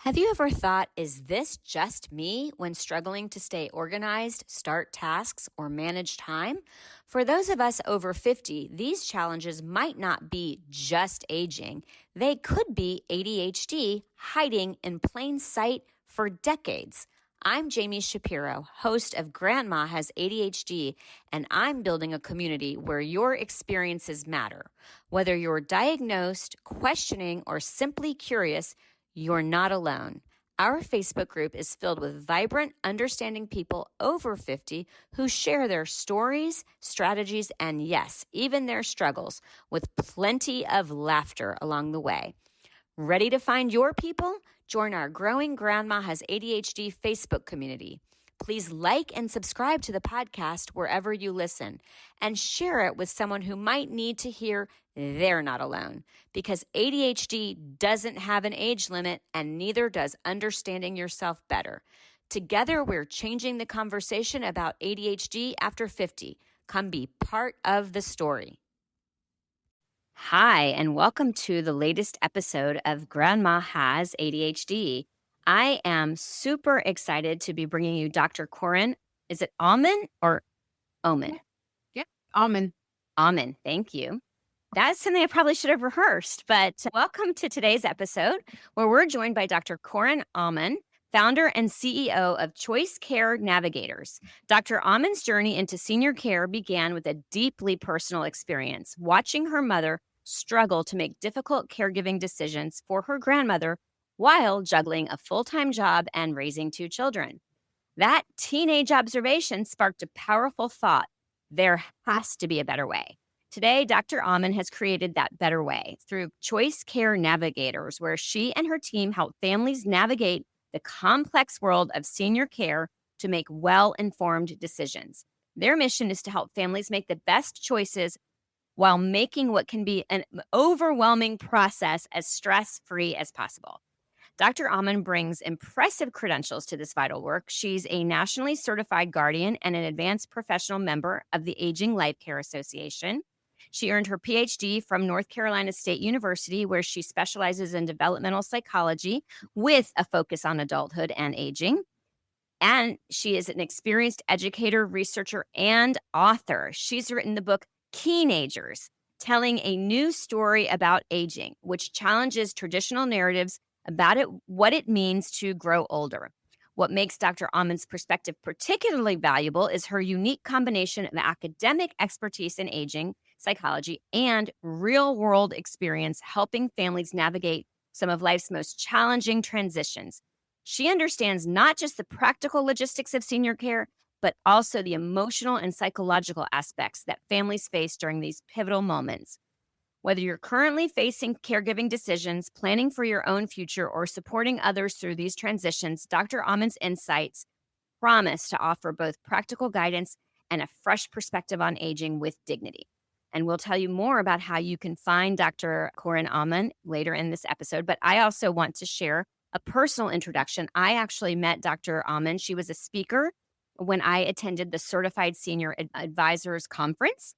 Have you ever thought, is this just me when struggling to stay organized, start tasks, or manage time? For those of us over 50, these challenges might not be just aging. They could be ADHD hiding in plain sight for decades. I'm Jami Shapiro, host of Grandma Has ADHD, and I'm building a community where your experiences matter. Whether you're diagnosed, questioning, or simply curious, you're not alone. Our Facebook group is filled with vibrant, understanding people over 50 who share their stories, strategies, and yes, even their struggles, with plenty of laughter along the way. Ready to find your people? Join our growing Grandma Has ADHD Facebook community. Please like and subscribe to the podcast wherever you listen and share it with someone who might need to hear they're not alone, because ADHD doesn't have an age limit and neither does understanding yourself better. Together, we're changing the conversation about ADHD after 50. Come be part of the story. Hi, and welcome to the latest episode of Grandma Has ADHD. I am super excited to be bringing you Dr. Corinne. Is it Auman or Oman? Yeah, Auman. Auman, thank you. That's something I probably should have rehearsed, but welcome to today's episode where we're joined by Dr. Corinne Auman, founder and CEO of Choice Care Navigators. Dr. Auman's journey into senior care began with a deeply personal experience, watching her mother struggle to make difficult caregiving decisions for her grandmother while juggling a full-time job and raising two children. That teenage observation sparked a powerful thought: there has to be a better way. Today, Dr. Auman has created that better way through Choice Care Navigators, where she and her team help families navigate the complex world of senior care to make well-informed decisions. Their mission is to help families make the best choices while making what can be an overwhelming process as stress-free as possible. Dr. Auman brings impressive credentials to this vital work. She's a nationally certified guardian and an advanced professional member of the Aging Life Care Association. She earned her PhD from North Carolina State University, where she specializes in developmental psychology with a focus on adulthood and aging. And she is an experienced educator, researcher, and author. She's written the book Teenagers, telling a new story about aging, which challenges traditional narratives about what it means to grow older. What makes Dr. Auman's perspective particularly valuable is her unique combination of academic expertise in aging, psychology, and real-world experience helping families navigate some of life's most challenging transitions. She understands not just the practical logistics of senior care, but also the emotional and psychological aspects that families face during these pivotal moments. Whether you're currently facing caregiving decisions, planning for your own future, or supporting others through these transitions, Dr. Auman's insights promise to offer both practical guidance and a fresh perspective on aging with dignity. And we'll tell you more about how you can find Dr. Corinne Auman later in this episode. But I also want to share a personal introduction. I actually met Dr. Auman. She was a speaker when I attended the Certified Senior Advisors Conference,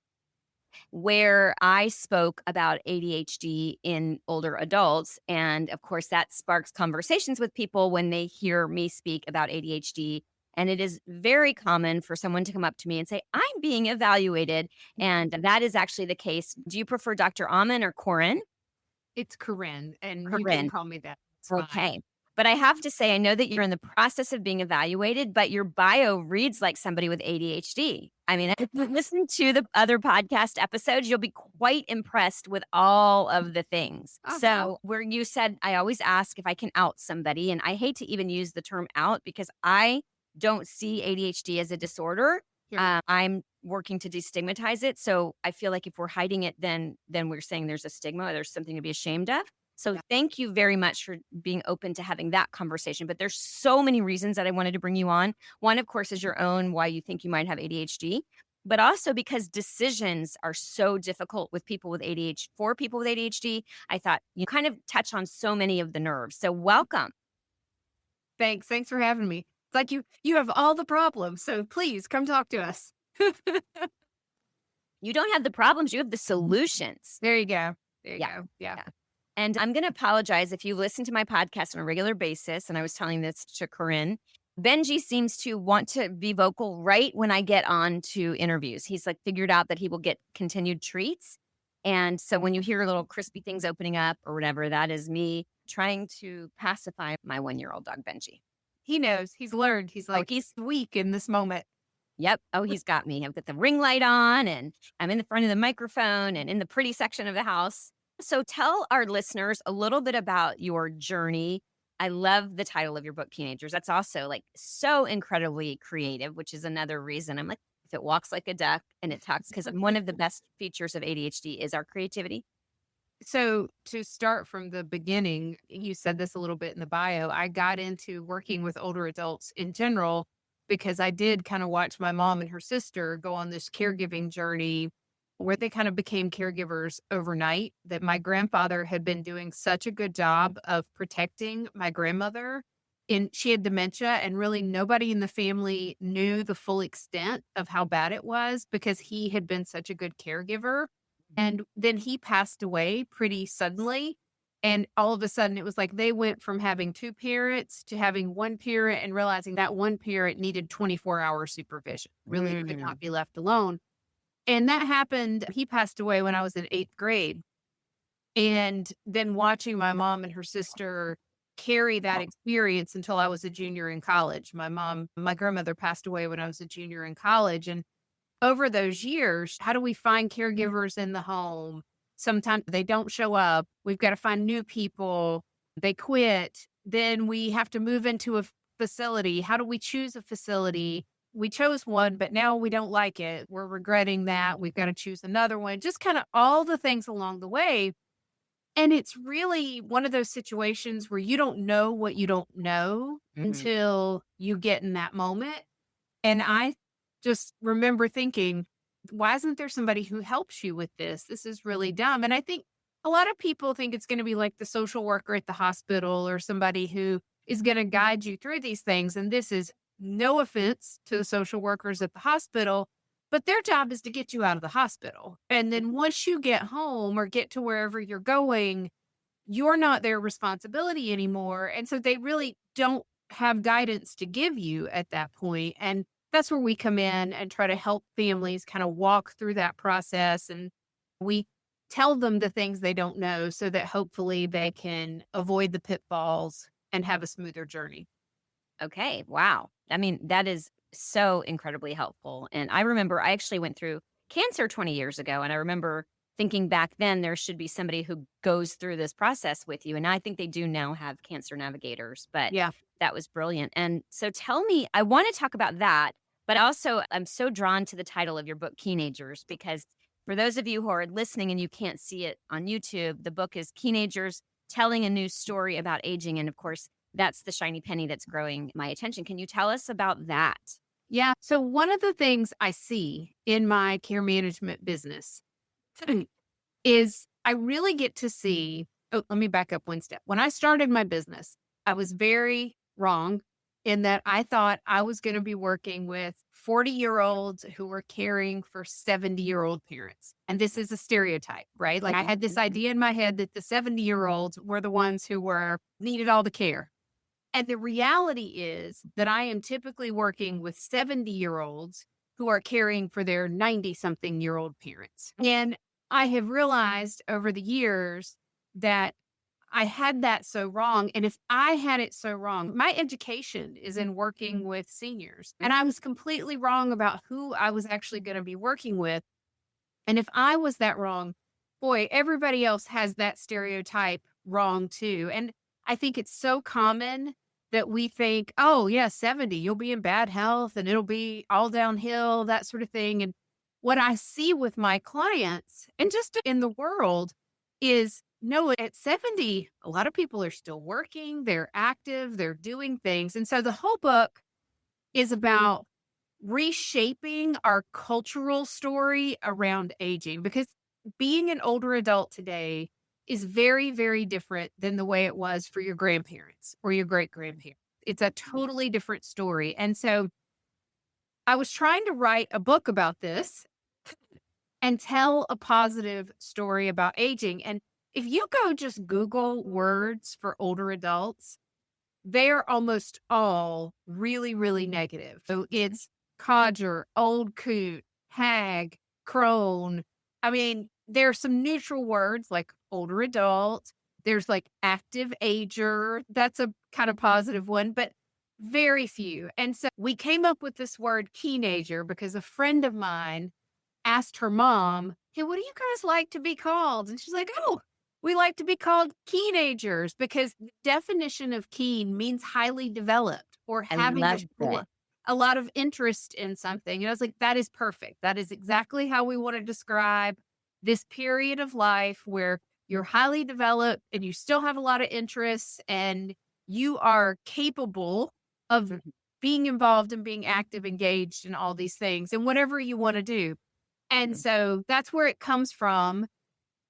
where I spoke about ADHD in older adults. And of course, that sparks conversations with people when they hear me speak about ADHD. And it is very common for someone to come up to me and say, I'm being evaluated. And that is actually the case. Do you prefer Dr. Auman or Corinne? It's Corinne, and you Corinne. can call me that. It's Okay. fine. But I have to say, I know that you're in the process of being evaluated, but your bio reads like somebody with ADHD. I mean, if you listen to the other podcast episodes, you'll be quite impressed with all of the things. Uh-huh. So where you said, I always ask if I can out somebody, and I hate to even use the term out because I don't see ADHD as a disorder. Sure. I'm working to destigmatize it. So I feel like if we're hiding it, then we're saying there's a stigma or there's something to be ashamed of. So thank you very much for being open to having that conversation. But there's so many reasons that I wanted to bring you on. One, of course, is your own, why you think you might have ADHD, but also because decisions are so difficult with people with ADHD. For people with ADHD, I thought you kind of touch on so many of the nerves. So welcome. Thanks for having me. It's like you have all the problems, so please come talk to us. You don't have the problems, you have the solutions. There you go. Yeah. Yeah. And I'm going to apologize if you listen to my podcast on a regular basis. And I was telling this to Corinne. Benji seems to want to be vocal right when I get on to interviews. He's like figured out that he will get continued treats. And so when you hear little crispy things opening up or whatever, that is me trying to pacify my 1-year-old dog, Benji. He knows. He's learned. He's like, he's weak in this moment. Yep. Oh, he's got me. I've got the ring light on and I'm in the front of the microphone and in the pretty section of the house. So tell our listeners a little bit about your journey. I love the title of your book, Teenagers. That's also like so incredibly creative, which is another reason I'm like, if it walks like a duck and it talks, because one of the best features of ADHD is our creativity. So to start from the beginning, you said this a little bit in the bio, I got into working with older adults in general because I did kind of watch my mom and her sister go on this caregiving journey where they kind of became caregivers overnight. That my grandfather had been doing such a good job of protecting my grandmother. And she had dementia, and really nobody in the family knew the full extent of how bad it was because he had been such a good caregiver. And then he passed away pretty suddenly. And all of a sudden, it was like they went from having two parents to having one parent and realizing that one parent needed 24-hour supervision, really could not be left alone. And that happened. He passed away when I was in 8th grade. And then watching my mom and her sister carry that experience until I was a junior in college. My grandmother passed away when I was a junior in college. And over those years, how do we find caregivers in the home? Sometimes they don't show up. We've got to find new people. They quit. Then we have to move into a facility. How do we choose a facility? We chose one, but now we don't like it. We're regretting that. We've got to choose another one. Just kind of all the things along the way. And it's really one of those situations where you don't know what you don't know until you get in that moment. And I just remember thinking, why isn't there somebody who helps you with this? This is really dumb. And I think a lot of people think it's going to be like the social worker at the hospital or somebody who is going to guide you through these things. And this is no offense to the social workers at the hospital, but their job is to get you out of the hospital. And then once you get home or get to wherever you're going, you're not their responsibility anymore. And so they really don't have guidance to give you at that point. And that's where we come in and try to help families kind of walk through that process. And we tell them the things they don't know so that hopefully they can avoid the pitfalls and have a smoother journey. Okay. Wow. I mean, that is so incredibly helpful. And I remember I actually went through cancer 20 years ago. And I remember thinking back then there should be somebody who goes through this process with you. And I think they do now have cancer navigators, but Yeah. that was brilliant. And so tell me, I want to talk about that, but also I'm so drawn to the title of your book, Teenagers, because for those of you who are listening and you can't see it on YouTube, the book is Teenagers Telling a New Story About Aging. And of course, that's the shiny penny that's growing my attention. Can you tell us about that? Yeah. So one of the things I see in my care management business is I really get to see, let me back up one step. When I started my business, I was very wrong in that I thought I was going to be working with 40-year-olds who were caring for 70-year-old parents. And this is a stereotype, right? Like I had this idea in my head that the 70-year-olds were the ones who needed all the care. And the reality is that I am typically working with 70-year-olds who are caring for their 90-something-year-old parents. And I have realized over the years that I had that so wrong. And if I had it so wrong, my education is in working with seniors. And I was completely wrong about who I was actually going to be working with. And if I was that wrong, boy, everybody else has that stereotype wrong too. And I think it's so common that we think, oh, yeah, 70, you'll be in bad health and it'll be all downhill, that sort of thing. And what I see with my clients and just in the world is, no, at 70, a lot of people are still working, they're active, they're doing things. And so the whole book is about reshaping our cultural story around aging, because being an older adult today is very, very different than the way it was for your grandparents or your great-grandparents. It's a totally different story. And so I was trying to write a book about this and tell a positive story about aging. And if you go just Google words for older adults, they're almost all really, really negative. So it's codger, old coot, hag, crone. I mean, there are some neutral words like older adult. There's like active ager. That's a kind of positive one, but very few. And so we came up with this word teenager because a friend of mine asked her mom, "Hey, what do you guys like to be called?" And she's like, "Oh, we like to be called teenagers because the definition of keen means highly developed or I having love it. a lot of interest in something." And I was like, that is perfect. That is exactly how we want to describe this period of life where you're highly developed and you still have a lot of interests and you are capable of Mhm. being involved and being active, engaged in all these things and whatever you want to do. And Mhm. so that's where it comes from.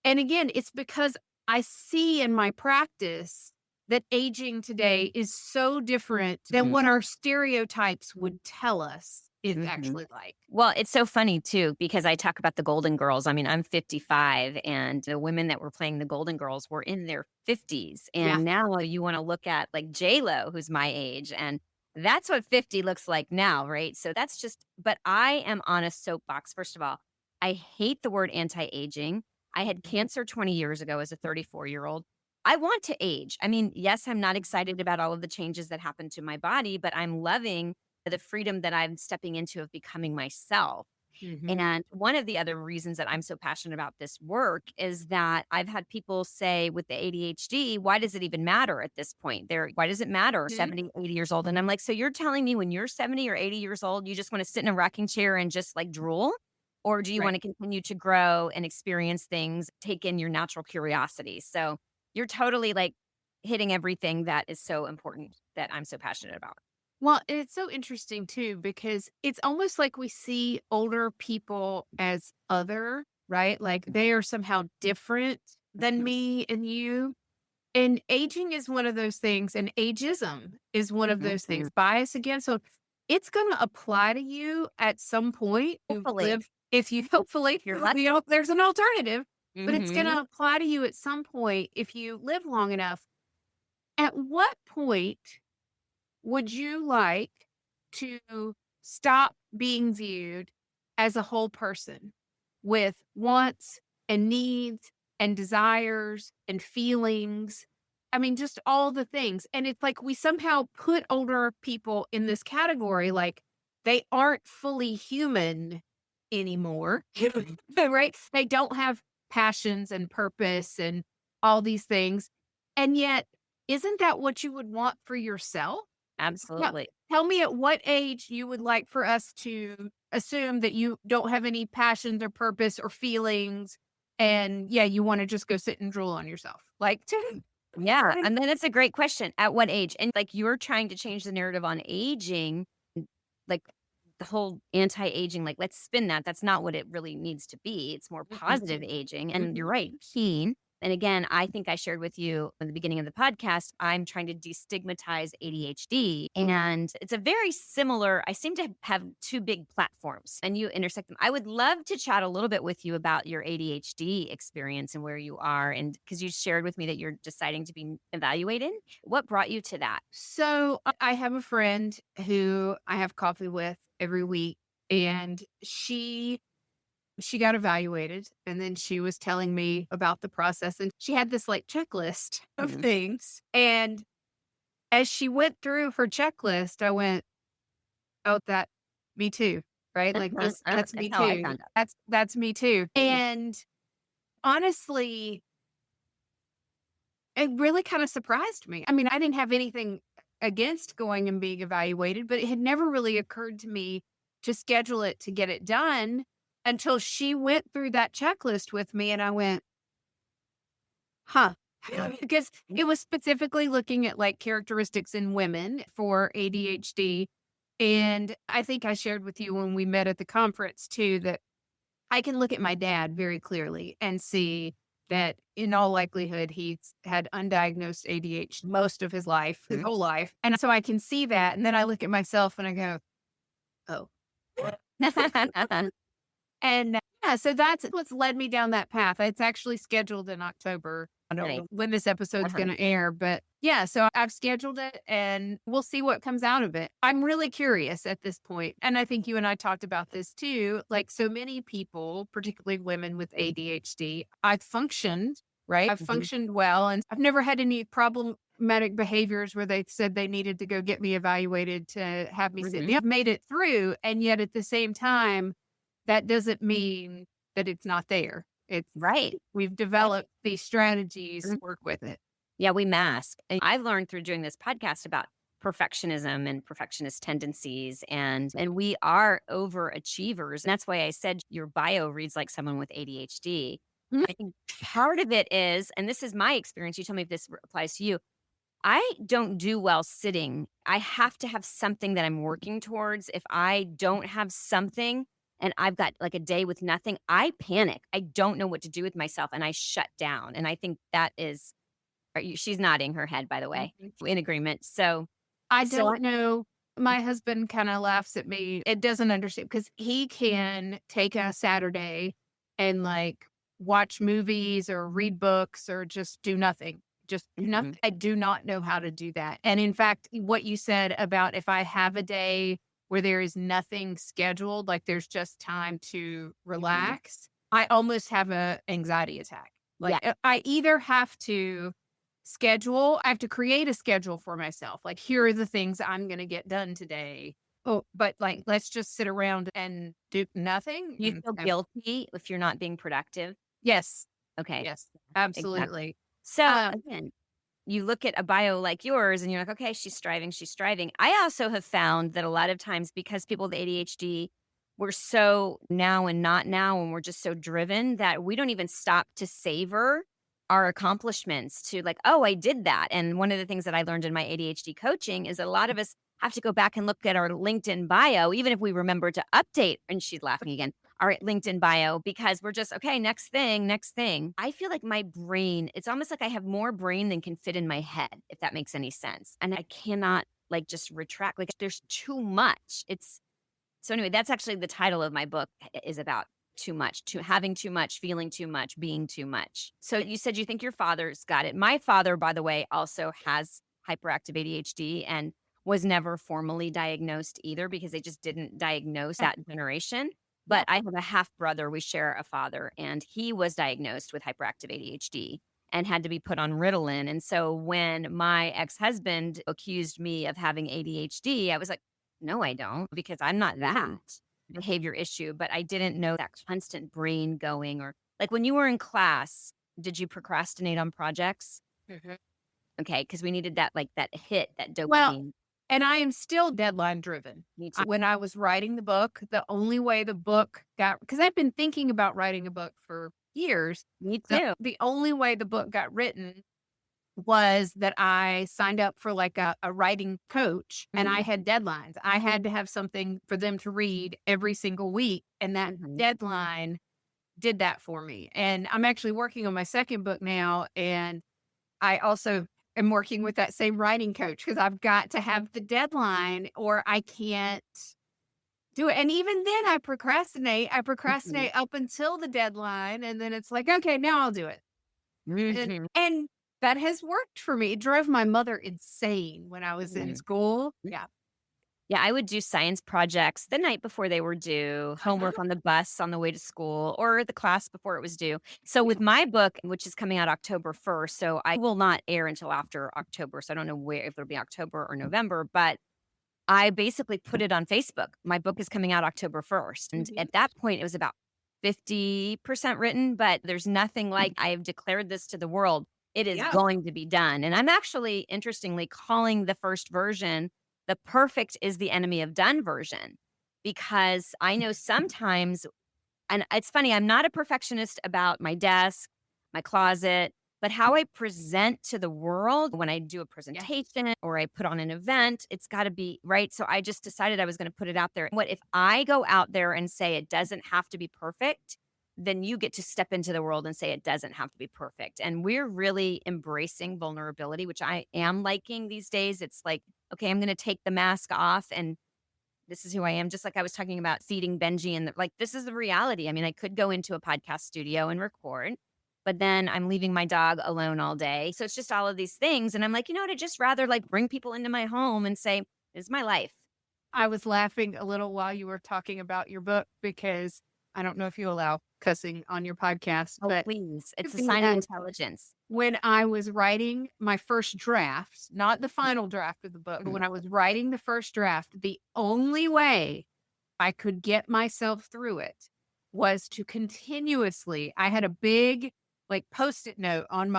And again, it's because I see in my practice that aging today is so different than Mhm. what our stereotypes would tell us it's Mhm. actually like. Well, it's so funny too because I talk about the Golden Girls. I mean, I'm 55 and the women that were playing the Golden Girls were in their 50s. Yeah. And now you want to look at like J-Lo, who's my age, and that's what 50 looks like now, right? So that's just but I am on a soapbox. First of all, I hate the word anti-aging. I had cancer 20 years ago as a 34-year-old. I want to age. I mean, yes, I'm not excited about all of the changes that happened to my body, but I'm loving the freedom that I'm stepping into of becoming myself. Hmm. And one of the other reasons that I'm so passionate about this work is that I've had people say with the ADHD, why does it even matter at this point? Why does it matter 70, 80 years old? And I'm like, so you're telling me when you're 70 or 80 years old, you just want to sit in a rocking chair and just like drool? Or do you Right. want to continue to grow and experience things, take in your natural curiosity? So you're totally like hitting everything that is so important that I'm so passionate about. Well, and it's so interesting too, because it's almost like we see older people as other, right? Like they are somehow different than me and you. And aging is one of those things, and ageism is one of those Mhm. things, bias again. So it's going to apply to you at some point. You Hopefully. live, if you hopefully, You're lucky. there's an alternative, but it's going Mhm. to apply to you at some point if you live long enough. At what point would you like to stop being viewed as a whole person with wants and needs and desires and feelings? I mean, just all the things. And it's like we somehow put older people in this category like they aren't fully human anymore, right? They don't have passions and purpose and all these things. And yet, isn't that what you would want for yourself? Now, Absolutely. tell me at what age you would like for us to assume that you don't have any passions or purpose or feelings, and yeah, you want to just go sit and drool on yourself. Like, Yeah, and then it's a great question. At what age? And, like, you're trying to change the narrative on aging, like, the whole anti-aging, like, let's spin that. That's not what it really needs to be. It's more mm-mm, positive aging, and you're mm-mm, right, keen. And again, I think I shared with you in the beginning of the podcast, I'm trying to destigmatize ADHD, and it's a very similar I seem to have 2 big platforms, and you intersect them. I would love to chat a little bit with you about your ADHD experience and where you are, and because you shared with me that you're deciding to be evaluated. What brought you to that? So I have a friend who I have coffee with every week, and she got evaluated, and then she was telling me about the process, and she had this like checklist of Mhm. things. And as she went through her checklist, I went, "Oh, that me too." Right? Like that's That's me how I too. found out. That's me too. And honestly, it really kind of surprised me. I mean, I didn't have anything against going and being evaluated, but it had never really occurred to me to schedule it to get it done until she went through that checklist with me and I went, "Huh." Because it was specifically looking at like characteristics in women for ADHD. And I think I shared with you when we met at the conference too that I can look at my dad very clearly and see that in all likelihood he's had undiagnosed ADHD most of his life, his whole life. And so I can see that. And then I look at myself and I go, "Oh." And yeah, so that's what's led me down that path. It's actually scheduled in October. I don't Nice. know when this episode's Uh-huh. going to air, but yeah, so I've scheduled it and we'll see what comes out of it. I'm really curious at this point. And I think you and I talked about this too. Like so many people, particularly women with ADHD, I've functioned, right? I've Mhm. functioned well and I've never had any problematic behaviors where they said they needed to go get me evaluated to have me sit Mhm. down. I've made it through. And yet at the same time, that doesn't mean that it's not there. It's Right. we've developed these strategies Mhm. to work with it. Yeah, we mask. And I've learned through doing this podcast about perfectionism and perfectionist tendencies and we are overachievers. And that's why I said your bio reads like someone with ADHD. I think part of it is, and this is my experience, you tell me if this applies to you. I don't do well sitting. I have to have something that I'm working towards. If I don't have something and I've got like a day with nothing, I panic. I don't know what to do with myself and I shut down. And I think that is she's nodding her head, by the way, Mhm. in agreement. So I so I don't know. My husband kind of laughs at me. It doesn't understand because he can take a Saturday and like watch movies or read books or just do nothing. Just do Mhm, nothing. I do not know how to do that. And in fact, what you said about if I have a day where there is nothing scheduled, like there's just time to mhm. relax, I almost have a anxiety attack. Yeah, I either have to I have to create a schedule for myself. Like, here are the things I'm going to get done today. Oh, but like, let's just sit around and do nothing. do you feel guilty if you're not being productive? Yes. Okay, Yes. exactly. Absolutely. So, Um, again, you look at a bio like yours and you're like, "Okay, she's striving, she's striving." I also have found that a lot of times because people with ADHD, we're so now and not now, and we're just so driven that we don't even stop to savor our accomplishments to like, "Oh, I did that." And one of the things that I learned in my ADHD coaching is a lot of us have to go back and look at our LinkedIn bio, even if we remember to update, and she's laughing again, our LinkedIn bio because we're just, okay, next thing, next thing. I feel like my brain, it's almost like I have more brain than can fit in my head, if that makes any sense. And I cannot like just retract, like there's too much. It's so anyway, that's actually the title of my book is about too much, to having too much, feeling too much, being too much. So you said you think your father's got it. My father, by the way, also has hyperactive ADHD and was never formally diagnosed either because they just didn't diagnose that generation. But I have a half brother. We share a father, and he was diagnosed with hyperactive ADHD and had to be put on Ritalin. And so when my ex husband accused me of having ADHD, I was like, no, I don't, because I'm not that behavior issue, but I didn't know that constant brain going or like when you were in class, did you procrastinate on projects? Mhm. Okay, because we needed that like that hit, that Well, dopamine. and I am still deadline driven. Me too. When I was writing the book, the only way the book got, because I've been thinking about writing a book for years, Me too. the only way the book got written was that I signed up for like a writing coach and I Mhm, had deadlines. I had to have something for them to read every single week. And that mhm. deadline did that for me. And I'm actually working on my second book now. And I also am working with that same writing coach because I've got to have the deadline or I can't do it. And even then I procrastinate. I Mhm, procrastinate up until the deadline. And then it's like, okay, now I'll do it. mhm, And that has worked for me. It drove my mother insane when I was in mhm. school. Yeah. Yeah, I would do science projects the night before they were due, Uh-huh. homework on the bus on the way to school, or the class before it was due. So Yeah. with my book, which is coming out October 1st, so I will not air until after October. So I don't know where if it'll be October or November, but I basically put it on Facebook. My book is coming out October 1st. And Mhm. at that point, it was about 50% written, but there's nothing like I have declared this to the world. It is Yeah. going to be done. And I'm actually, interestingly, calling the first version the perfect is the enemy of done version because I know sometimes and it's funny, I'm not a perfectionist about my desk, my closet, but how I present to the world when I do a Yeah. presentation or I put on an event, it's got to be right. So I just decided I was going to put it out there. What if I go out there and say it doesn't have to be perfect? Then you get to step into the world and say it doesn't have to be perfect. And we're really embracing vulnerability, which I am liking these days. It's like, okay, I'm going to take the mask off and this is who I am. Just like I was talking about feeding Benji and like, this is the reality. I mean, I could go into a podcast studio and record, but then I'm leaving my dog alone all day. So it's just all of these things. And I'm like, you know what? I'd just rather like bring people into my home and say, this is my life. I was laughing a little while you were talking about your book because I don't know if you allow cussing on your podcast, Oh, but please. It's a sign of intelligence. when I was writing my first draft, not the final draft of the book, but when I was writing the first draft, the only way I could get myself through it was to continuously, I had a big like post-it note on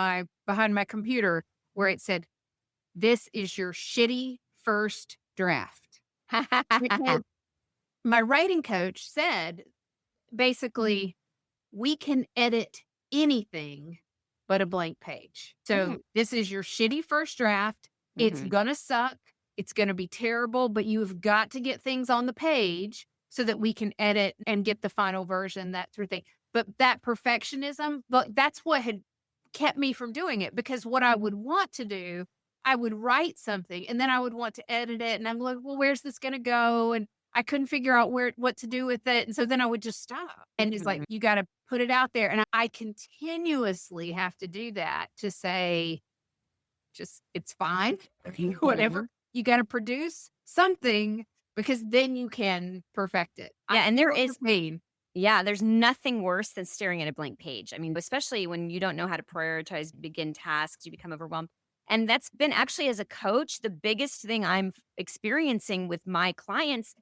behind my computer where it said, "This is your shitty first draft." Because my writing coach said, basically, we can edit anything but a blank page. So this is your shitty first draft. It's going to suck. It's going to be terrible, but you've got to get things on the page so that we can edit and get the final version, that sort of thing. But that perfectionism, that's what had kept me from doing it, because what I would want to do, I would write something and then I would want to edit it. And I'm like, well, where's this going to go? And I couldn't figure out what to do with it. And so then I would just stop. And it's like, you got to put it out there. And I continuously have to do that to say, just, it's fine, whatever. You got to produce something because then you can perfect it. Yeah. And there is pain. Yeah, there's nothing worse than staring at a blank page. I mean, especially when you don't know how to prioritize, begin tasks, you become overwhelmed. And that's been actually, as a coach, the biggest thing I'm experiencing with my clients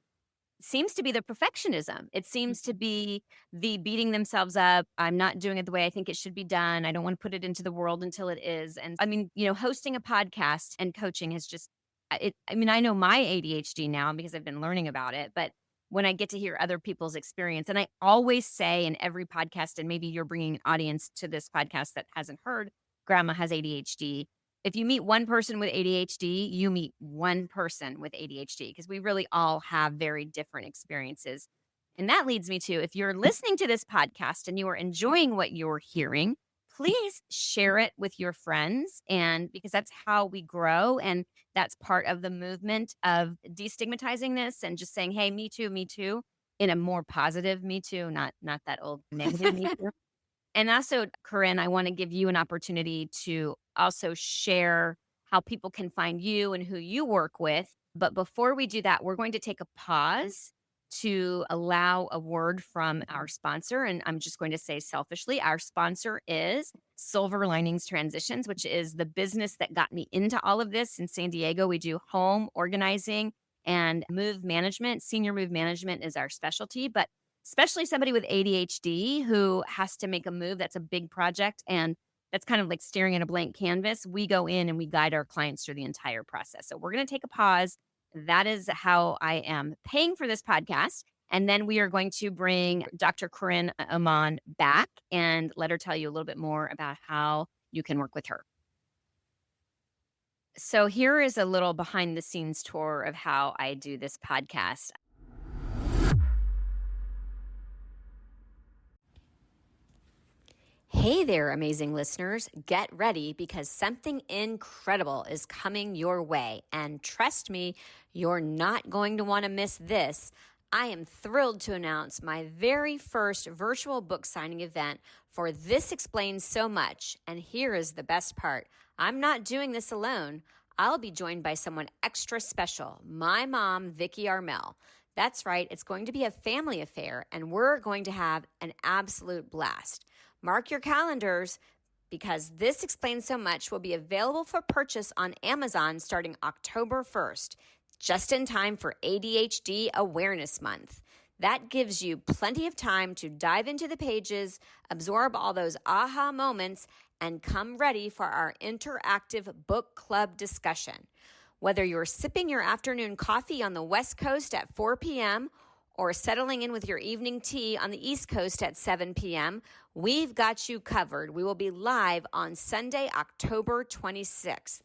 seems to be the perfectionism. It seems to be the beating themselves up. I'm not doing it the way I think it should be done. I don't want to put it into the world until it is. And I mean, hosting a podcast and coaching has just, I know my ADHD now because I've been learning about it, but when I get to hear other people's experience, and I always say in every podcast, and maybe you're bringing an audience to this podcast that hasn't heard Grandma Has ADHD. If you meet one person with ADHD, you meet one person with ADHD, because we really all have very different experiences. And that leads me to, if you're listening to this podcast and you are enjoying what you're hearing, please share it with your friends. And because that's how we grow. And that's part of the movement of destigmatizing this and just saying, hey, me too, in a more positive me too, not that old negative me too. And also, Corinne, I want to give you an opportunity to also share how people can find you and who you work with. But before we do that, we're going to take a pause to allow a word from our sponsor. And I'm just going to say selfishly, our sponsor is Silver Linings Transitions, which is the business that got me into all of this. In San Diego, we do home organizing and move management. Senior move management is our specialty, but especially somebody with ADHD who has to make a move. That's a big project. And that's kind of like staring at a blank canvas. We go in and we guide our clients through the entire process. So we're going to take a pause. That is how I am paying for this podcast. And then we are going to bring Dr. Corinne Auman back and let her tell you a little bit more about how you can work with her. So here is a little behind the scenes tour of how I do this podcast. Hey there, amazing listeners. Get ready because something incredible is coming your way. And trust me, you're not going to want to miss this. I am thrilled to announce my very first virtual book signing event for This Explains So Much. And here is the best part. I'm not doing this alone. I'll be joined by someone extra special, my mom, Vicki Armel. That's right, it's going to be a family affair, and we're going to have an absolute blast. Mark your calendars because This Explains So Much will be available for purchase on Amazon starting October 1st, just in time for ADHD Awareness Month. That gives you plenty of time to dive into the pages, absorb all those aha moments, and come ready for our interactive book club discussion. Whether you're sipping your afternoon coffee on the West Coast at 4 p.m. or settling in with your evening tea on the East Coast at 7 p.m., we've got you covered. We will be live on Sunday, October 26th.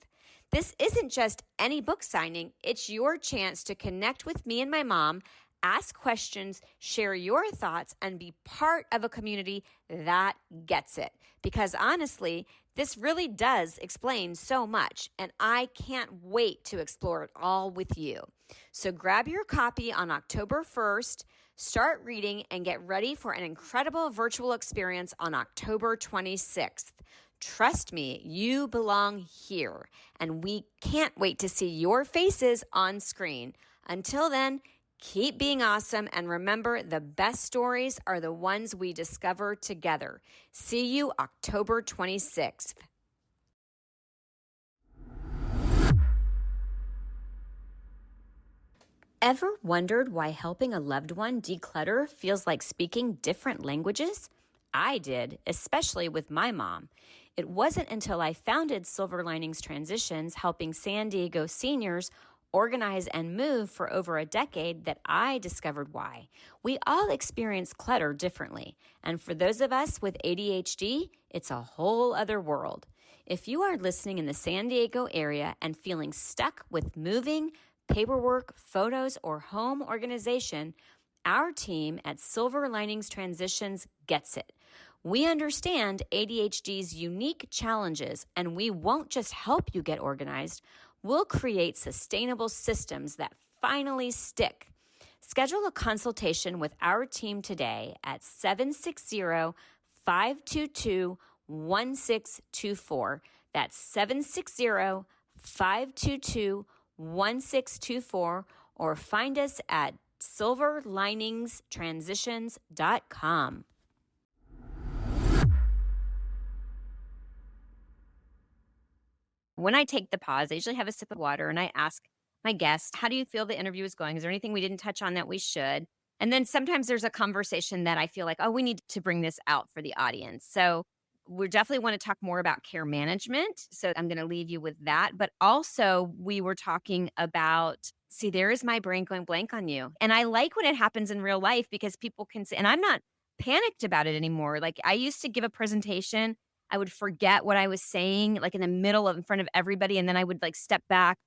This isn't just any book signing. It's your chance to connect with me and my mom Ask questions, share your thoughts, and be part of a community that gets it. Because honestly, this really does explain so much, and I can't wait to explore it all with you. So grab your copy on October 1st, start reading, and get ready for an incredible virtual experience on October 26th. Trust me, you belong here, and we can't wait to see your faces on screen. Until then, keep being awesome, and remember, the best stories are the ones we discover together. See you October 26th. Ever wondered why helping a loved one declutter feels like speaking different languages? I did, especially with my mom. It wasn't until I founded Silver Linings Transitions, helping San Diego seniors organize and move for over a decade, that I discovered why. We all experience clutter differently, and for those of us with ADHD, it's a whole other world. If you are listening in the San Diego area and feeling stuck with moving, paperwork, photos, or home organization, our team at Silver Linings Transitions gets it. We understand ADHD's unique challenges, and we won't just help you get organized. We'll create sustainable systems that finally stick. Schedule a consultation with our team today at 760-522-1624. That's 760-522-1624, or find us at silverliningstransitions.com. When I take the pause, I usually have a sip of water and I ask my guest, how do you feel the interview is going? Is there anything we didn't touch on that we should? And then sometimes there's a conversation that I feel like, oh, we need to bring this out for the audience. So we definitely want to talk more about care management. So I'm going to leave you with that. But also, we were talking about, see, there is my brain going blank on you. And I like when it happens in real life because people can say, and I'm not panicked about it anymore. Like I used to give a presentation, I would forget what I was saying, like in the middle of in front of everybody. And then I would like step back,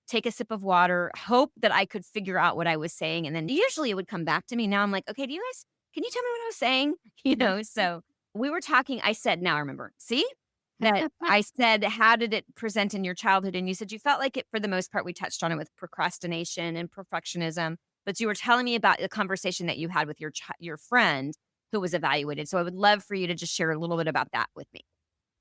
take a sip of water, hope that I could figure out what I was saying. And then usually it would come back to me. Now I'm like, okay, can you tell me what I was saying? So we were talking, I said, now I remember, see that I said, how did it present in your childhood? And you said you felt like it, for the most part, we touched on it with procrastination and perfectionism, but you were telling me about the conversation that you had with your friend who was evaluated. So I would love for you to just share a little bit about that with me.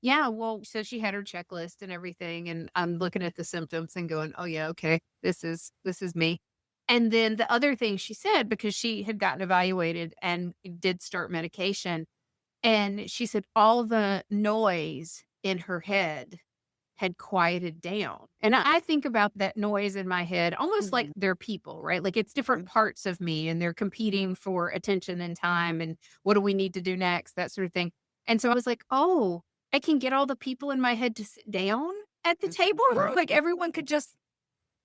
Yeah, well, so she had her checklist and everything, and I'm looking at the symptoms and going, "Oh yeah, okay, this is me." And then the other thing she said, because she had gotten evaluated and did start medication, and she said all the noise in her head had quieted down. And I think about that noise in my head almost like they're people, right? Like it's different parts of me and they're competing for attention and time and what do we need to do next, that sort of thing. And so I was like, oh, I can get all the people in my head to sit down at the table. Like everyone could just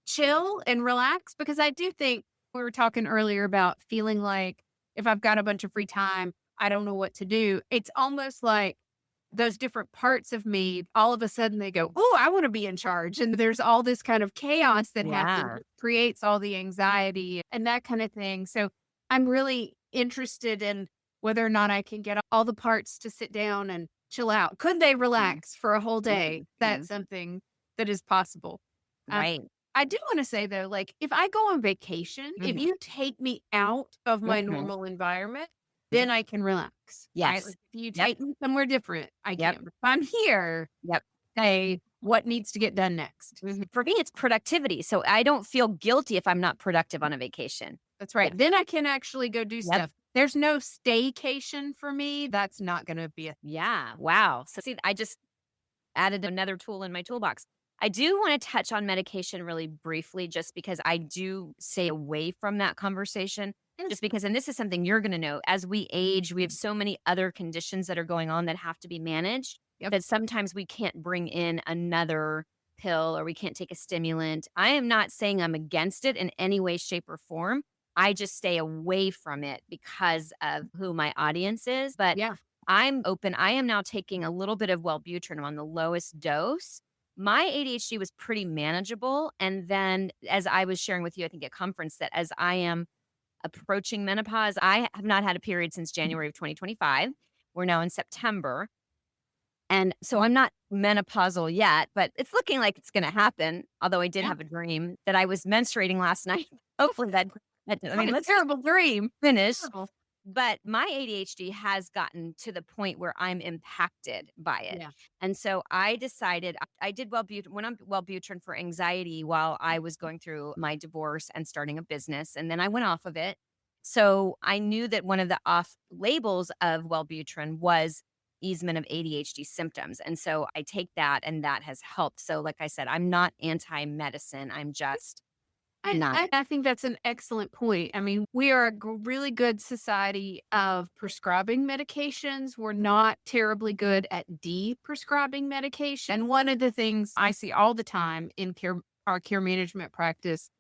chill and relax. Because I do think we were talking earlier about feeling like if I've got a bunch of free time, I don't know what to do. It's almost like those different parts of me, all of a sudden they go, oh, I want to be in charge. And there's all this kind of chaos that happens, creates all the anxiety and that kind of thing. So I'm really interested in whether or not I can get all the parts to sit down and chill out. Could they relax for a whole day? That's something that is possible. Right. I do want to say though, like if I go on vacation, if you take me out of my normal environment, then I can relax. Yes. Right? Like if you take me somewhere different, I can. If I'm here, say what needs to get done next. For me, it's productivity. So I don't feel guilty if I'm not productive on a vacation. That's right. Then I can actually go do stuff. There's no staycation for me. That's not going to be wow. So see, I just added another tool in my toolbox. I do want to touch on medication really briefly, just because I do stay away from that conversation. Just because, and this is something you're going to know, as we age, we have so many other conditions that are going on that have to be managed that sometimes we can't bring in another pill or we can't take a stimulant. I am not saying I'm against it in any way, shape, or form. I just stay away from it because of who my audience is. But I'm open. I am now taking a little bit of Wellbutrin. I'm on the lowest dose. My ADHD was pretty manageable. And then as I was sharing with you, I think at conference, that as I am approaching menopause. I have not had a period since January of 2025. We're now in September. And so I'm not menopausal yet, but it's looking like it's going to happen. Although I did Yeah. have a dream that I was menstruating last night. Hopefully I What mean, a let's terrible dream. finish. Terrible. But my ADHD has gotten to the point where I'm impacted by it. Yeah. And so I decided I did went on Wellbutrin for anxiety while I was going through my divorce and starting a business. And then I went off of it. So I knew that one of the off labels of Wellbutrin was easement of ADHD symptoms. And so I take that and that has helped. So like I said, I'm not anti-medicine. I'm just I, not. I I think that's an excellent point. I mean, we are a really good society of prescribing medications. We're not terribly good at de-prescribing medication. And one of the things I see all the time in our care management practice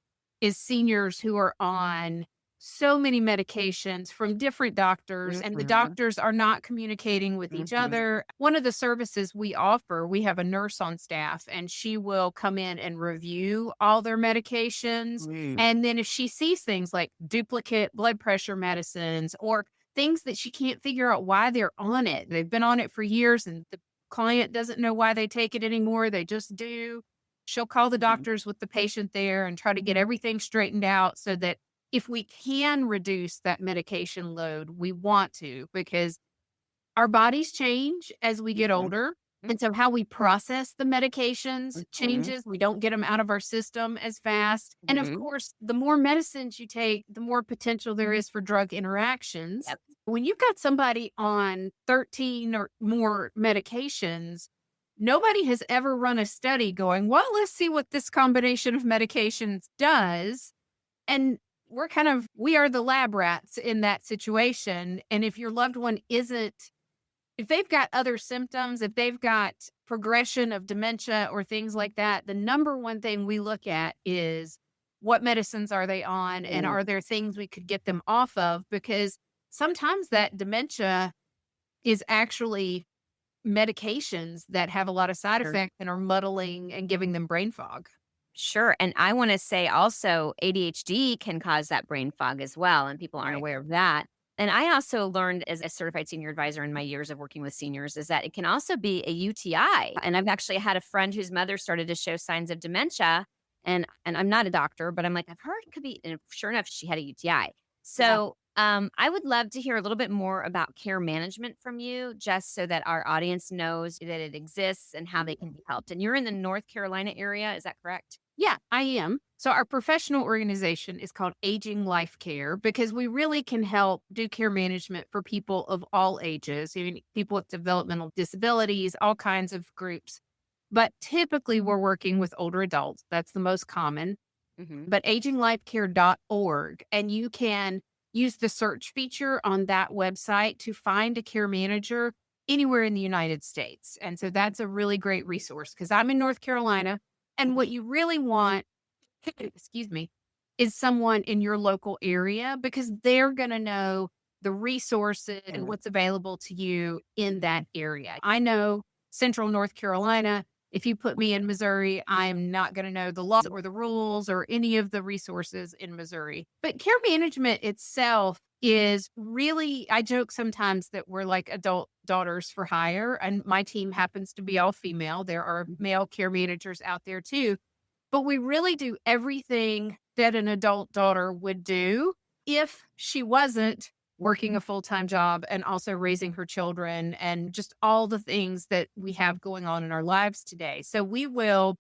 is seniors who are on so many medications from different doctors, and the Mhm, doctors are not communicating with each mhm, other. One of the services we offer, we have a nurse on staff, and she will come in and review all their medications. mm, And then if she sees things like duplicate blood pressure medicines or things that she can't figure out why they're on it, they've been on it for years and the client doesn't know why they take it anymore, they just do. She'll call the mhm, doctors with the patient there and try to get everything straightened out so that if we can reduce that medication load, we want to, because our bodies change as we get mhm, older. And so how we process the medications mhm, changes. We don't get them out of our system as fast. And of mhm. course, the more medicines you take, the more potential there is for drug interactions. Yep. When you've got somebody on 13 or more medications, nobody has ever run a study going, well, let's see what this combination of medications does. And we are the lab rats in that situation. And if your loved one isn't, if they've got other symptoms, if they've got progression of dementia or things like that, the number one thing we look at is what medicines are they on and Mm, are there things we could get them off of? Because sometimes that dementia is actually medications that have a lot of side sure. effects and are muddling and giving them brain fog. Sure. And I want to say also ADHD can cause that brain fog as well. And people aren't Right. aware of that. And I also learned as a certified senior advisor in my years of working with seniors is that it can also be a UTI. And I've actually had a friend whose mother started to show signs of dementia. And I'm not a doctor, but I'm like, I've heard it could be, and sure enough, she had a UTI. Yeah. So I would love to hear a little bit more about care management from you, just so that our audience knows that it exists and how they can be helped. And you're in the North Carolina area, is that correct? Yeah, I am. So our professional organization is called Aging Life Care because we really can help do care management for people of all ages, I mean, people with developmental disabilities, all kinds of groups. But typically we're working with older adults. That's the most common. Mhm. But aginglifecare.org, and you can use the search feature on that website to find a care manager anywhere in the United States. And so that's a really great resource because I'm in North Carolina. And what you really want, excuse me, is someone in your local area because they're going to know the resources and Mm. what's available to you in that area. I know Central North Carolina. If you put me in Missouri, I'm not going to know the laws or the rules or any of the resources in Missouri. But care management itself is really, I joke sometimes that we're like adult daughters for hire, and my team happens to be all female. There are male care managers out there too. But we really do everything that an adult daughter would do if she wasn't working a full-time job and also raising her children and just all the things that we have going on in our lives today. So we will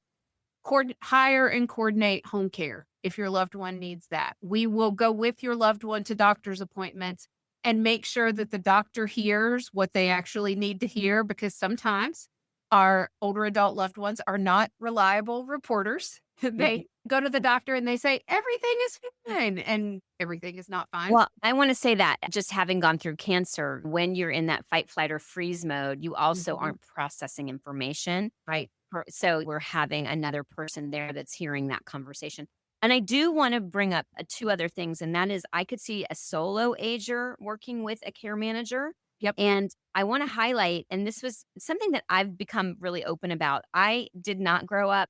hire and coordinate home care if your loved one needs that. We will go with your loved one to doctor's appointments and make sure that the doctor hears what they actually need to hear because sometimes our older adult loved ones are not reliable reporters. Mhm. They go to the doctor and they say, everything is fine, and everything is not fine. Well, I wanna say that just having gone through cancer, when you're in that fight, flight, or freeze mode, you also Mhm. aren't processing information. Right. So we're having another person there that's hearing that conversation. And I do wanna bring up, 2 other things, and that is I could see a solo ager working with a care manager, Yep. and I wanna highlight, and this was something that I've become really open about. I did not grow up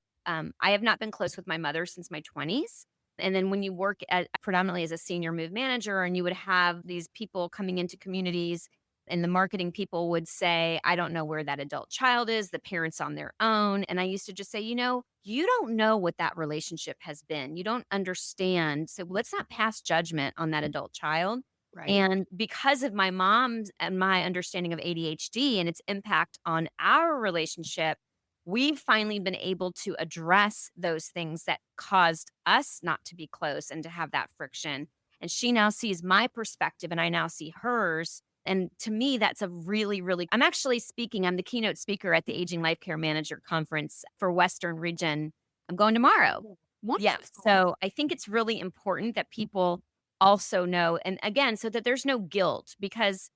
I have not been close with my mother since my 20s. And then when you work at predominantly as a senior move manager, and you would have these people coming into communities, and the marketing people would say, I don't know where that adult child is, the parent's on their own. And I used to just say, you don't know what that relationship has been. You don't understand. So let's not pass judgment on that adult child. Right. And because of my mom's and my understanding of ADHD and its impact on our relationship, we've finally been able to address those things that caused us not to be close and to have that friction. And she now sees my perspective and I now see hers. And to me, that's a really, really, I'm actually speaking, I'm the keynote speaker at the Aging Life Care Manager Conference for Western Region. I'm going tomorrow. Yeah. Wonderful. So I think it's really important that people also know, and again, so that there's no guilt, because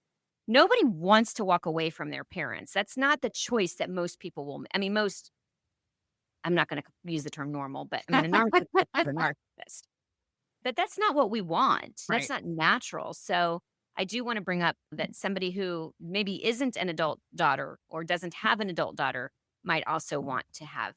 nobody wants to walk away from their parents. That's not the choice that most people will. I mean, I'm not going to use the term normal, but I mean, a narcissist is a narcissist. But that's not what we want. That's Right. not natural. So I do want to bring up that somebody who maybe isn't an adult daughter or doesn't have an adult daughter might also want to have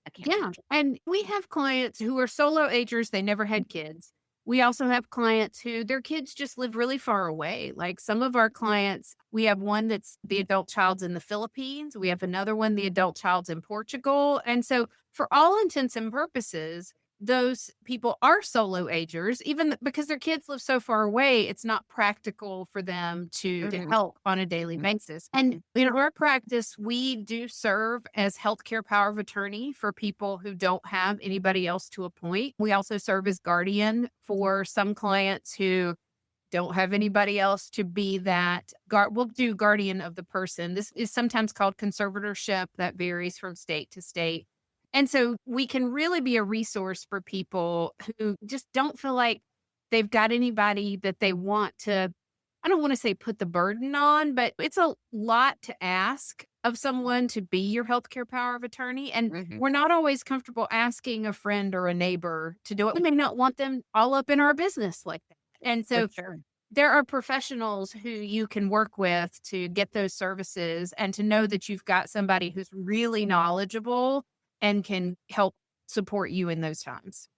a care Yeah. manager. And we have clients who are solo agers, they never had kids. We also have clients who their kids just live really far away. Like some of our clients, we have one that's the adult child's in the Philippines. We have another one, the adult child's in Portugal. And so, for all intents and purposes, those people are solo agers, even because their kids live so far away, it's not practical for them to Mhm. help on a daily basis. And in our practice, we do serve as healthcare power of attorney for people who don't have anybody else to appoint. We also serve as guardian for some clients who don't have anybody else to be that we'll do guardian of the person. This is sometimes called conservatorship. That varies from state to state. And so we can really be a resource for people who just don't feel like they've got anybody that they want to, I don't want to say put the burden on, but it's a lot to ask of someone to be your healthcare power of attorney. And Mhm. we're not always comfortable asking a friend or a neighbor to do it. We may not want them all up in our business like that. And For so sure. there are professionals who you can work with to get those services and to know that you've got somebody who's really knowledgeable and can help support you in those times.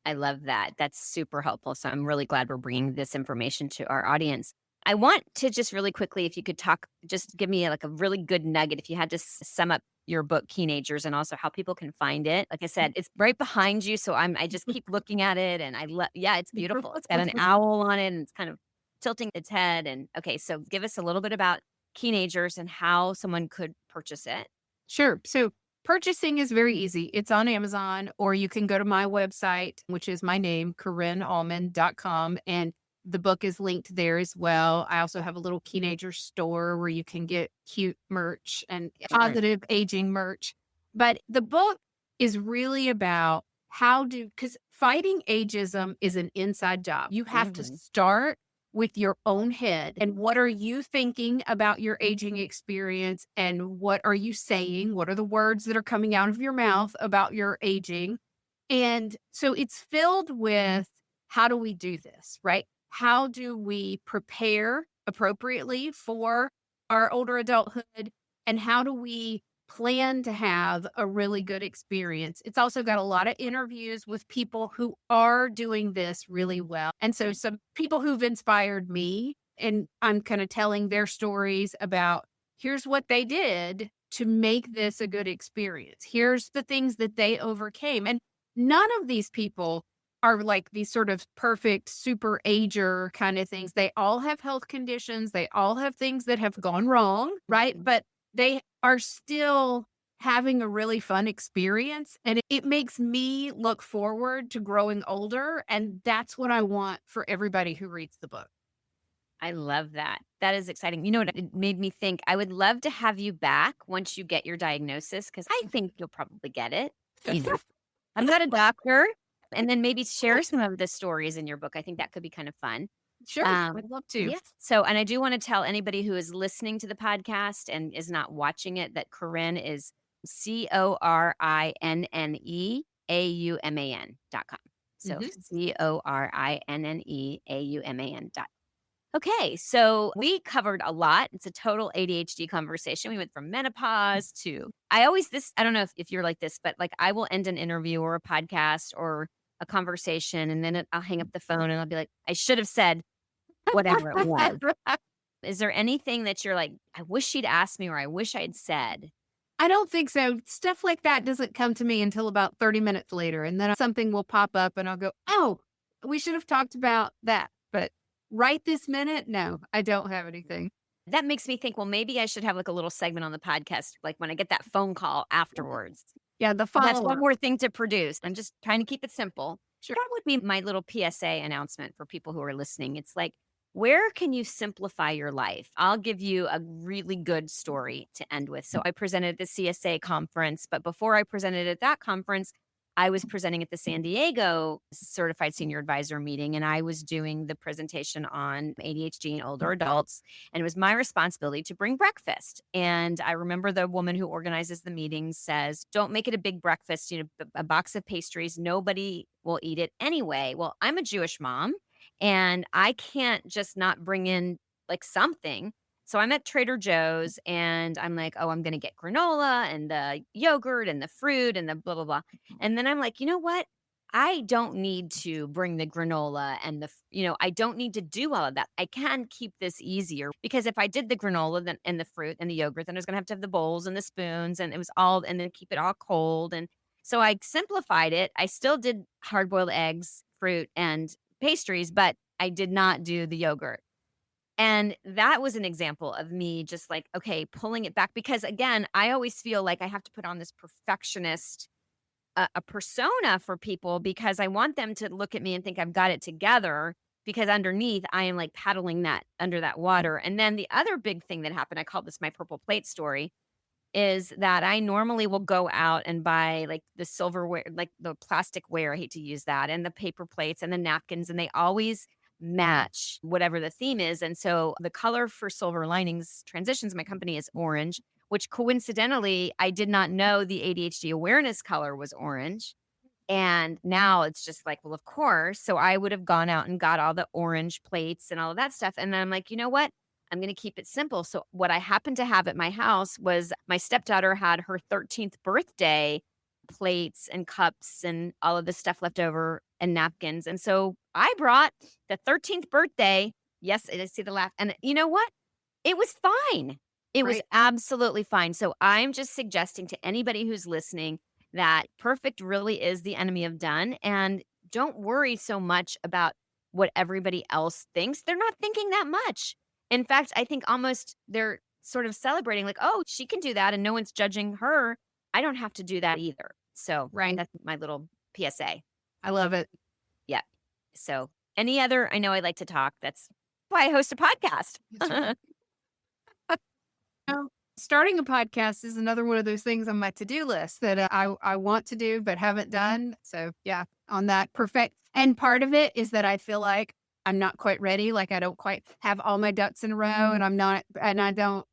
I love that. That's super helpful. So I'm really glad we're bringing this information to our audience. I want to just really quickly, if you could talk, just give me like a really good nugget. If you had to sum up your book, Teenagers, and also how people can find it. Like I said, it's right behind you. So I just keep looking at it and yeah, it's beautiful. It's got an owl on it and it's kind of tilting its head. And okay, so give us a little bit about Teenagers and how someone could purchase it. Sure. So purchasing is very easy. It's on Amazon, or you can go to my website, which is my name, CorinneAuman.com. And the book is linked there as well. I also have a little teenager store where you can get cute merch and positive aging merch. But the book is really about because fighting ageism is an inside job. You have to Mhm. start with your own head and what are you thinking about your aging experience and what are you saying? What are the words that are coming out of your mouth about your aging? And so it's filled with how do we do this, right? How do we prepare appropriately for our older adulthood? And how do we plan to have a really good experience? It's also got a lot of interviews with people who are doing this really well. And so some people who've inspired me, and I'm kind of telling their stories about here's what they did to make this a good experience. Here's the things that they overcame. And none of these people are like these sort of perfect super ager kind of things. They all have health conditions. They all have things that have gone wrong, right? But they are still having a really fun experience. And it makes me look forward to growing older. And that's what I want for everybody who reads the book. I love that. That is exciting. You know what? It made me think I would love to have you back once you get your diagnosis because I think you'll probably get it. You know, I'm not a doctor. And then maybe share some of the stories in your book. I think that could be kind of fun. Sure, I'd love to. Yeah. So, and I do want to tell anybody who is listening to the podcast and is not watching it that Corinne is CorinneAuman.com. So CorinneAuman.com. Okay, so we covered a lot. It's a total ADHD conversation. We went from menopause to I don't know if you're like this, but like I will end an interview or a podcast or a conversation and then I'll hang up the phone and I'll be like, I should have said whatever it was. Is there anything that you're like, I wish she'd asked me or I wish I'd said? I don't think so. Stuff like that doesn't come to me until about 30 minutes later. And then something will pop up and I'll go, oh, we should have talked about that. But right this minute, no, I don't have anything. That makes me think, well, maybe I should have like a little segment on the podcast, like when I get that phone call afterwards. Yeah, the That's one follow-up. more thing to produce. I'm just trying to keep it simple. Sure. That would be my little PSA announcement for people who are listening. It's like, where can you simplify your life? I'll give you a really good story to end with. So I presented at the CSA conference, but before I presented at that conference, I was presenting at the San Diego Certified Senior Advisor meeting, and I was doing the presentation on ADHD in older adults. And it was my responsibility to bring breakfast. And I remember the woman who organizes the meeting says, don't make it a big breakfast, a box of pastries. Nobody will eat it anyway. Well, I'm a Jewish mom and I can't just not bring in like something. So I'm at Trader Joe's and I'm like, oh, I'm going to get granola and the yogurt and the fruit and the blah, blah, blah. And then I'm like, you know what? I don't need to bring the granola and I don't need to do all of that. I can keep this easier because if I did the granola and the fruit and the yogurt, then I was going to have the bowls and the spoons and and then keep it all cold. And so I simplified it. I still did hard boiled eggs, fruit, and pastries, but I did not do the yogurt. And that was an example of me just like, okay, pulling it back because again, I always feel like I have to put on this perfectionist a persona for people because I want them to look at me and think I've got it together because underneath I am like paddling that under that water. And then the other big thing that happened, I call this my purple plate story, is that I normally will go out and buy like the silverware, like the plastic ware. I hate to use that, and the paper plates and the napkins, and they always match whatever the theme is. And so the color for Silver Linings Transitions, my company, is orange, which coincidentally, I did not know the ADHD awareness color was orange. And now it's just like, well, of course. So I would have gone out and got all the orange plates and all of that stuff. And then I'm like, you know what? I'm going to keep it simple. So what I happened to have at my house was my stepdaughter had her 13th birthday plates and cups and all of this stuff left over and napkins. And so I brought the 13th birthday. Yes, I see the laugh. And you know what? It was fine. It was absolutely fine. So I'm just suggesting to anybody who's listening that perfect really is the enemy of done. And don't worry so much about what everybody else thinks. They're not thinking that much. In fact, I think almost they're sort of celebrating like, oh, she can do that and no one's judging her. I don't have to do that either. So that's my little PSA. I love it. Yeah. So any other, I know I like to talk. That's why I host a podcast. Starting a podcast is another one of those things on my to-do list that I want to do but haven't done. So yeah, on that perfect. And part of it is that I feel like I'm not quite ready. Like I don't quite have all my ducks in a row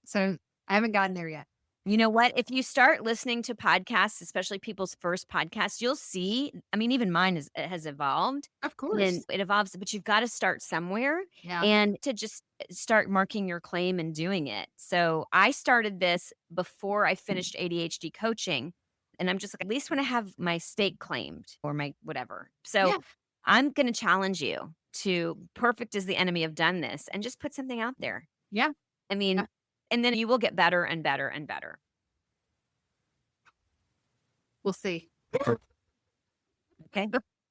so I haven't gotten there yet. You know what? If you start listening to podcasts, especially people's first podcasts, you'll see, I mean, even mine has evolved. Of course. And it evolves, but you've got to start somewhere and to just start marking your claim and doing it. So I started this before I finished ADHD coaching. And I'm just like, at least when I have my stake claimed or my whatever. So I'm going to challenge you to perfect is the enemy of done this and just put something out there. Yeah. I mean, and then you will get better and better and better. We'll see. Okay.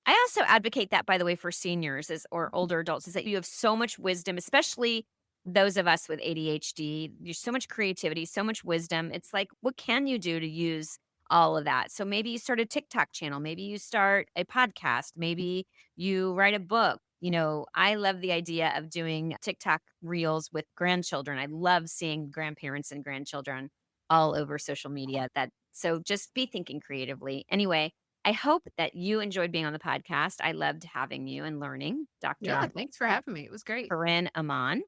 I also advocate that, by the way, for seniors or older adults, is that you have so much wisdom, especially those of us with ADHD. There's so much creativity, so much wisdom. It's like, what can you do to use all of that? So maybe you start a TikTok channel. Maybe you start a podcast. Maybe you write a book. I love the idea of doing TikTok reels with grandchildren. I love seeing grandparents and grandchildren all over social media. So just be thinking creatively. Anyway, I hope that you enjoyed being on the podcast. I loved having you and learning, Dr. Yeah, thanks for having me. It was great. Corinne Auman.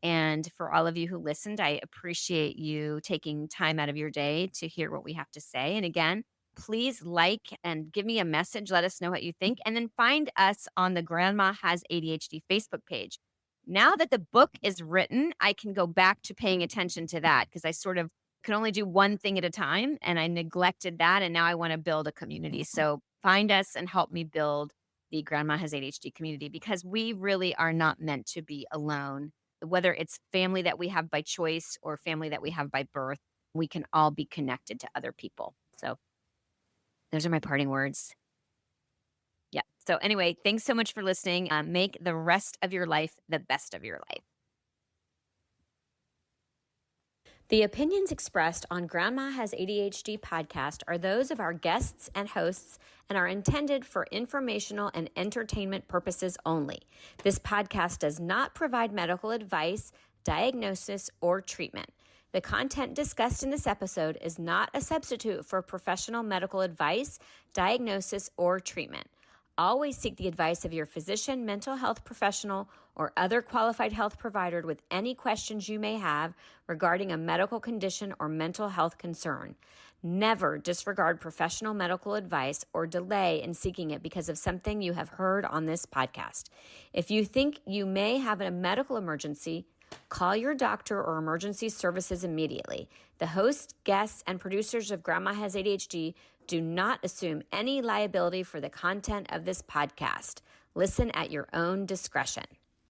And for all of you who listened, I appreciate you taking time out of your day to hear what we have to say. And again, please like and give me a message. Let us know what you think. And then find us on the Grandma Has ADHD Facebook page. Now that the book is written, I can go back to paying attention to that because I sort of can only do one thing at a time. And I neglected that. And now I want to build a community. So find us and help me build the Grandma Has ADHD community, because we really are not meant to be alone. Whether it's family that we have by choice or family that we have by birth, we can all be connected to other people. So those are my parting words. Yeah. So anyway, thanks so much for listening. Make the rest of your life the best of your life. The opinions expressed on Grandma Has ADHD podcast are those of our guests and hosts and are intended for informational and entertainment purposes only. This podcast does not provide medical advice, diagnosis, or treatment. The content discussed in this episode is not a substitute for professional medical advice, diagnosis, or treatment. Always seek the advice of your physician, mental health professional, or other qualified health provider with any questions you may have regarding a medical condition or mental health concern. Never disregard professional medical advice or delay in seeking it because of something you have heard on this podcast. If you think you may have a medical emergency, call your doctor or emergency services immediately. The host, guests, and producers of Grandma Has ADHD do not assume any liability for the content of this podcast. Listen at your own discretion.